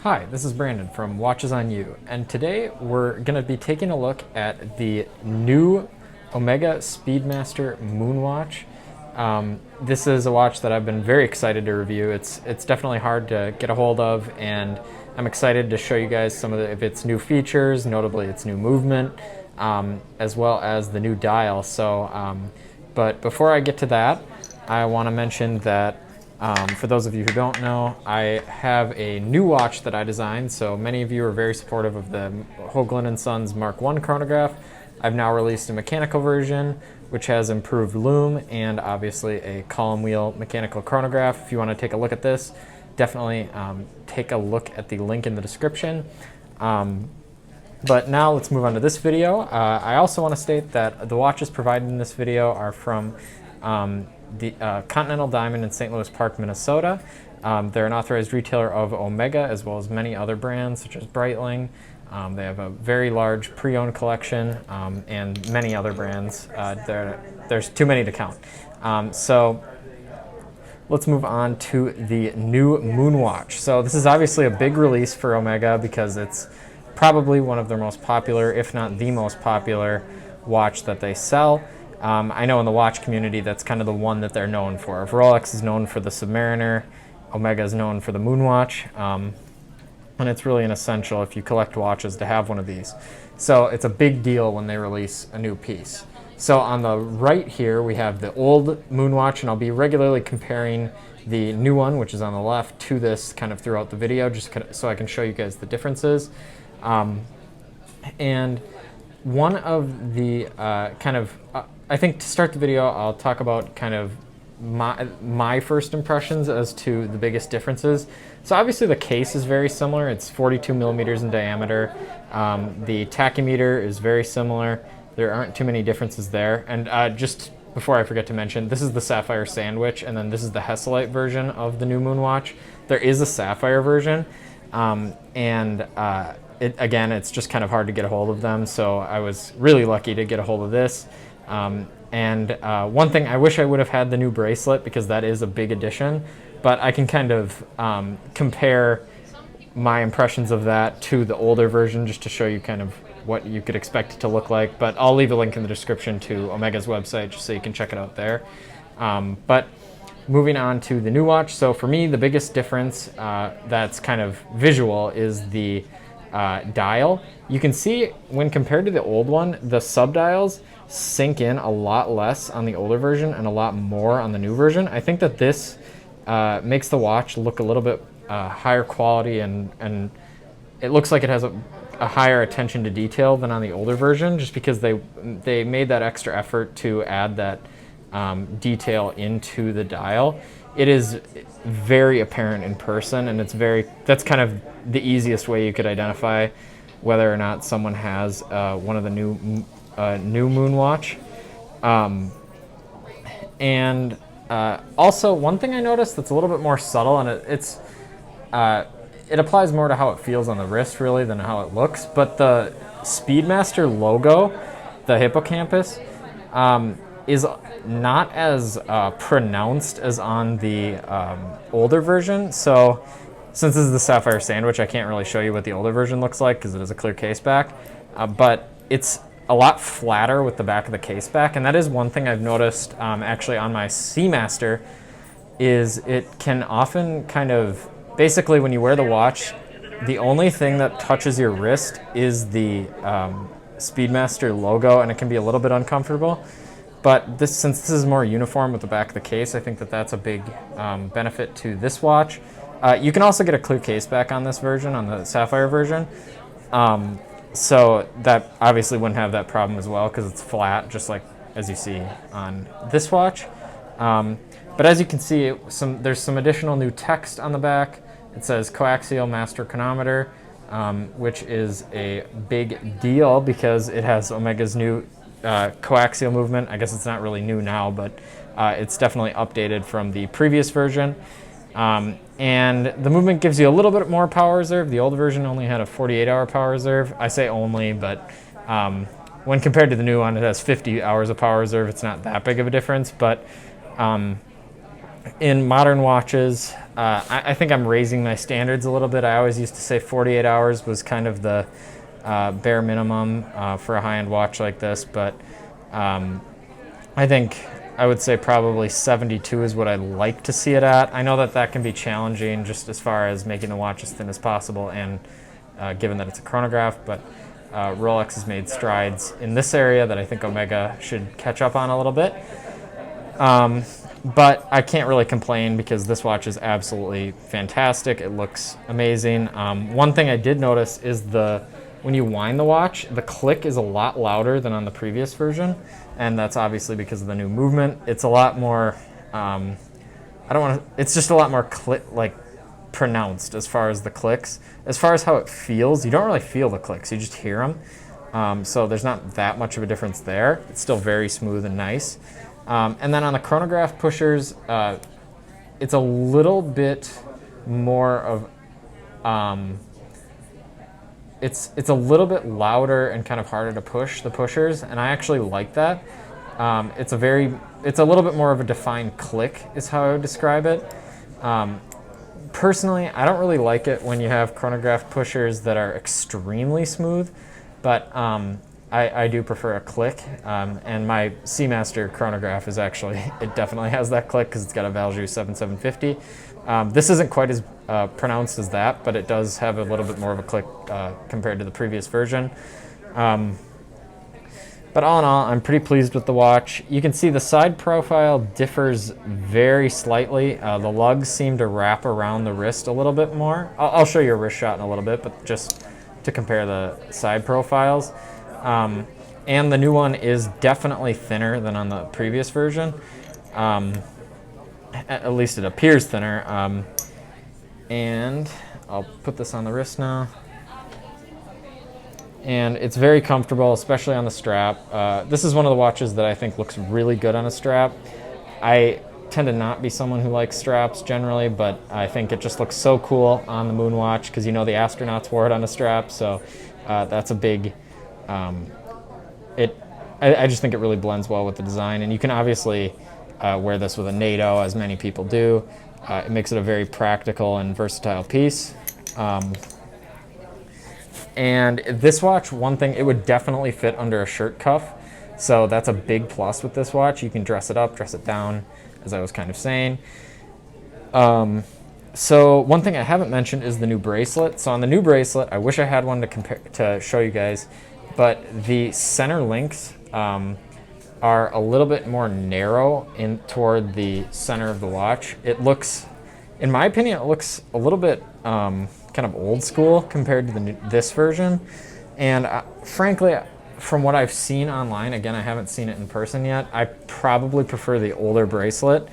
Hi, this is Brandon from Watches on You, and today we're going to be taking a look at the new Omega Speedmaster Moonwatch. This is a watch that I've been very excited to review. It's definitely hard to get a hold of, and I'm excited to show you guys some of its new features, notably its new movement, as well as the new dial. But before I get to that, I want to mention that for those of you who don't know, I have a new watch that I designed. So many of you are very supportive of the Hoagland & Sons Mark I chronograph. I've now released a mechanical version, which has improved loom and obviously a column wheel mechanical chronograph. If you want to take a look at this, definitely take a look at the link in the description. But now let's move on to this video. I also want to state that the watches provided in this video are from the Continental Diamond in St. Louis Park, Minnesota. They're an authorized retailer of Omega as well as many other brands such as Breitling. They have a very large pre-owned collection and many other brands. There's too many to count. So let's move on to the new Moonwatch. So this is obviously a big release for Omega because it's probably one of their most popular, if not the most popular, watch that they sell. I know in the watch community that's kind of the one that they're known for. If Rolex is known for the Submariner, Omega is known for the Moonwatch, and it's really an essential if you collect watches to have one of these. So it's a big deal when they release a new piece. So on the right here we have the old Moonwatch, and I'll be regularly comparing the new one, which is on the left, to this kind of throughout the video, just so I can show you guys the differences. And one of the I think to start the video, I'll talk about kind of my first impressions as to the biggest differences. So obviously the case is very similar. It's 42 millimeters in diameter. The tachymeter is very similar. There aren't too many differences there. And just before I forget to mention, this is the Sapphire Sandwich, and then this is the Hesalite version of the new Moonwatch. There is a Sapphire version, again, it's just kind of hard to get a hold of them, so I was really lucky to get a hold of this. One thing, I wish I would have had the new Bracelet because that is a big addition, but I can kind of compare my impressions of that to the older version just to show you kind of what you could expect it to look like. But I'll leave a link in the description to Omega's website just so you can check it out there. But moving on to the new watch, so for me the biggest difference that's kind of visual is the dial. You can see when compared to the old one, the subdials sink in a lot less on the older version and a lot more on the new version. I think that this makes the watch look a little bit higher quality, and it looks like it has a higher attention to detail than on the older version, just because they made that extra effort to add that detail into the dial. It is very apparent in person, and that's kind of the easiest way you could identify whether or not someone has one of the new Moonwatch. Also, one thing I noticed that's a little bit more subtle, and it applies more to how it feels on the wrist really than how it looks, but the Speedmaster logo, the hippocampus, is not as pronounced as on the older version. So since this is the Sapphire Sandwich, I can't really show you what the older version looks like because it is a clear case back, but it's a lot flatter with the back of the case back, and that is one thing I've noticed actually on my Seamaster, is it can often kind of, basically when you wear the watch, the only thing that touches your wrist is the Speedmaster logo, and it can be a little bit uncomfortable. But since this is more uniform with the back of the case, I think that that's a big benefit to this watch. You can also get a clear case back on this version, on the Sapphire version. So that obviously wouldn't have that problem as well because it's flat, just like as you see on this watch. But as you can see, there's some additional new text on the back. It says Co-Axial Master Chronometer, which is a big deal because it has Omega's new coaxial movement. I guess it's not really new now, but it's definitely updated from the previous version. And the movement gives you a little bit more power reserve. The old version only had a 48-hour power reserve. I say only, but when compared to the new one, it has 50 hours of power reserve. It's not that big of a difference, but in modern watches, I think I'm raising my standards a little bit. I always used to say 48 hours was kind of the bare minimum for a high-end watch like this, but I think I would say probably 72 is what I like to see it at. I know that that can be challenging just as far as making the watch as thin as possible, and given that it's a chronograph, but Rolex has made strides in this area that I think Omega should catch up on a little bit. But I can't really complain because this watch is absolutely fantastic. It looks amazing. One thing I did notice is when you wind the watch, the click is a lot louder than on the previous version, and that's obviously because of the new movement. It's a lot more, it's just a lot more pronounced as far as the clicks. As far as how it feels, you don't really feel the clicks, you just hear them. So there's not that much of a difference there. It's still very smooth and nice. And then on the chronograph pushers, it's a little bit more of, it's a little bit louder and kind of harder to push, the pushers, and I actually like that. It's a little bit more of a defined click is how I would describe it. Personally, I don't really like it when you have chronograph pushers that are extremely smooth, but I do prefer a click, and my Seamaster chronograph is actually, it definitely has that click because it's got a Valjoux 7750. This isn't quite as pronounced as that, but it does have a little bit more of a click compared to the previous version. But all in all, I'm pretty pleased with the watch. You can see the side profile differs very slightly. The lugs seem to wrap around the wrist a little bit more. I'll show you a wrist shot in a little bit, but just to compare the side profiles. And the new one is definitely thinner than on the previous version. At least it appears thinner. And I'll put this on the wrist now. And it's very comfortable, especially on the strap. This is one of the watches that I think looks really good on a strap. I tend to not be someone who likes straps generally, but I think it just looks so cool on the Moonwatch because you know the astronauts wore it on a strap, so that's a big... I just think it really blends well with the design, and you can obviously wear this with a NATO, as many people do. It makes it a very practical and versatile piece. And this watch, one thing, it would definitely fit under a shirt cuff, so that's a big plus with this watch. You can dress it up, dress it down, as I was kind of saying. So one thing I haven't mentioned is the new bracelet. So on the new bracelet, I wish I had one to show you guys, but the center links are a little bit more narrow toward the center of the watch. It looks, in my opinion, it looks a little bit kind of old school compared to this version. And frankly, from what I've seen online, again, I haven't seen it in person yet, I probably prefer the older bracelet.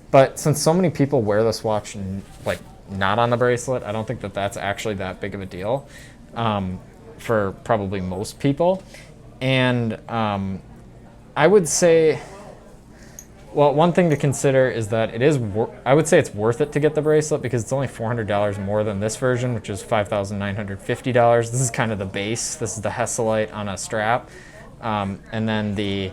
But since so many people wear this watch like not on the bracelet, I don't think that that's actually that big of a deal for probably most people. And I would say, well, one thing to consider is that it is, I would say it's worth it to get the bracelet because it's only $400 more than this version, which is $5,950. This is kind of the base. This is the Hesselite on a strap. And then the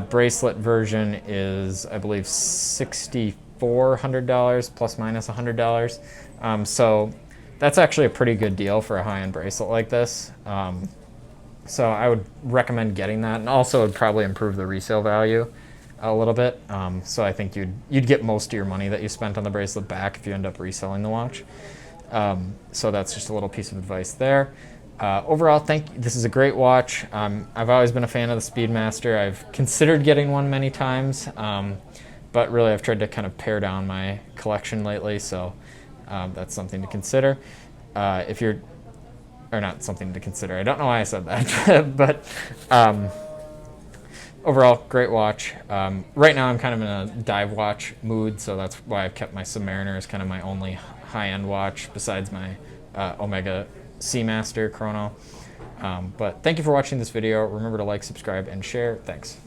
bracelet version is, I believe, $6,400 plus minus $100. So that's actually a pretty good deal for a high-end bracelet like this. So I would recommend getting that, and also it would probably improve the resale value a little bit. So I think you'd get most of your money that you spent on the bracelet back if you end up reselling the watch. So that's just a little piece of advice there. Overall, this is a great watch. I've always been a fan of the Speedmaster. I've considered getting one many times, but really I've tried to kind of pare down my collection lately, so that's something to consider. Or not something to consider. I don't know why I said that, but overall, great watch. Right now I'm kind of in a dive watch mood, so that's why I've kept my Submariner as kind of my only high-end watch besides my Omega Seamaster chrono. But thank you for watching this video. Remember to like, subscribe, and share. Thanks.